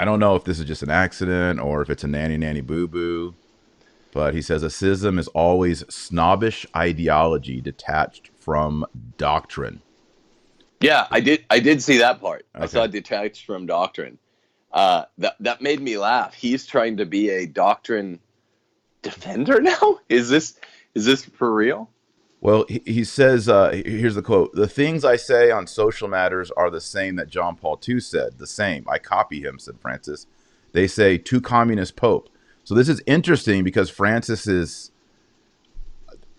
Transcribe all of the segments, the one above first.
I don't know if this is just an accident or if it's a nanny nanny boo boo, but he says a schism is always snobbish ideology detached from doctrine. Yeah, I did see that part. I Okay. saw detached from doctrine. That made me laugh. He's trying to be a doctrine defender now. Is this for real? Well, he says, here's the quote: "The things I say on social matters are the same that John Paul II said. The same. I copy him," said Francis. They say, "To communist Pope." So this is interesting because Francis is,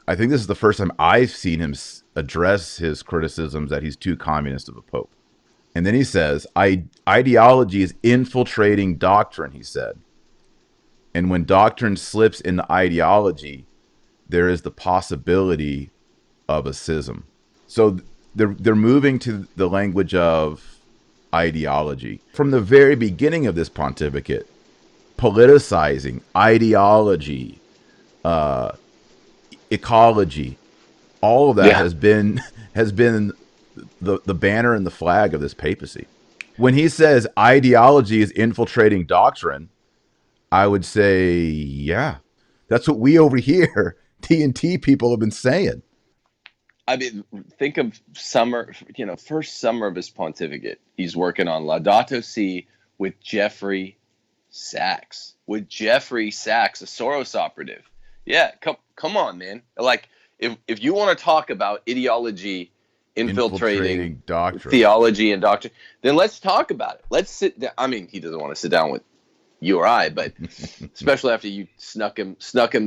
I think this is the first time I've seen him address his criticisms that he's too communist of a Pope. And then he says, ideology is infiltrating doctrine, he said. And when doctrine slips into ideology, there is the possibility of a schism. So they're moving to the language of ideology. From the very beginning of this pontificate, politicizing, ideology, uh, ecology, all of that Yeah. has been the banner and the flag of this papacy. When he says ideology is infiltrating doctrine, I would say, yeah, that's what we over here, T&T people, have been saying. I mean, think of summer, first summer of his pontificate. He's working on Laudato Si with Jeffrey Sachs. With Jeffrey Sachs, a Soros operative. Yeah, come on, man. Like, if you want to talk about ideology infiltrating Infiltrating doctrine. theology and doctrine, then let's talk about it. Let's sit down. I mean, he doesn't want to sit down with you or I, but especially after you snuck him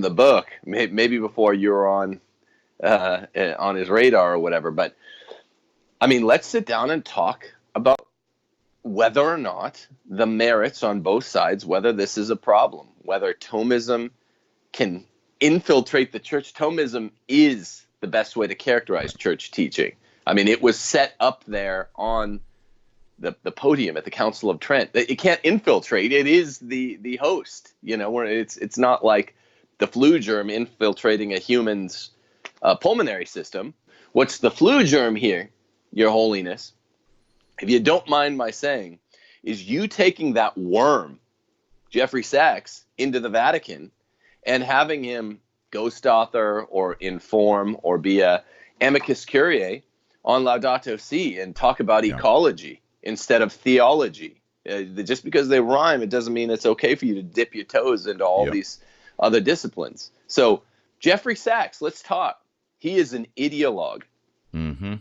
the book, maybe before you were on his radar or whatever. But I mean, let's sit down and talk about whether or not the merits on both sides, whether this is a problem, whether Thomism can infiltrate the church. Thomism is the best way to characterize church teaching. I mean, it was set up there on the podium at the Council of Trent. It can't infiltrate. It is the host, where it's not like the flu germ infiltrating a human's pulmonary system. What's the flu germ here, Your Holiness, if you don't mind my saying, is you taking that worm, Jeffrey Sachs, into the Vatican and having him ghost author or inform or be a amicus curiae on Laudato Si and talk about Yeah. ecology instead of theology. Just because they rhyme, it doesn't mean it's okay for you to dip your toes into all Yep. these other disciplines. So Jeffrey Sachs, let's talk. He is an ideologue,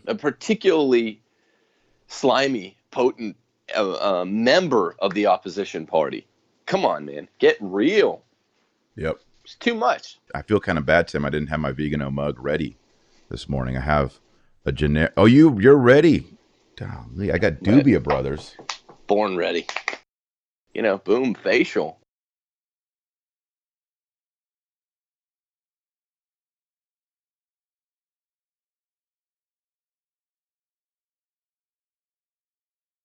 a particularly slimy, potent member of the opposition party. Come on, man. Get real. Yep. It's too much. I feel kind of bad, Tim. I didn't have my Viganò mug ready this morning. I have a generic. Oh, you're ready. Golly, I got Dubia Brothers. Born ready. Boom, facial.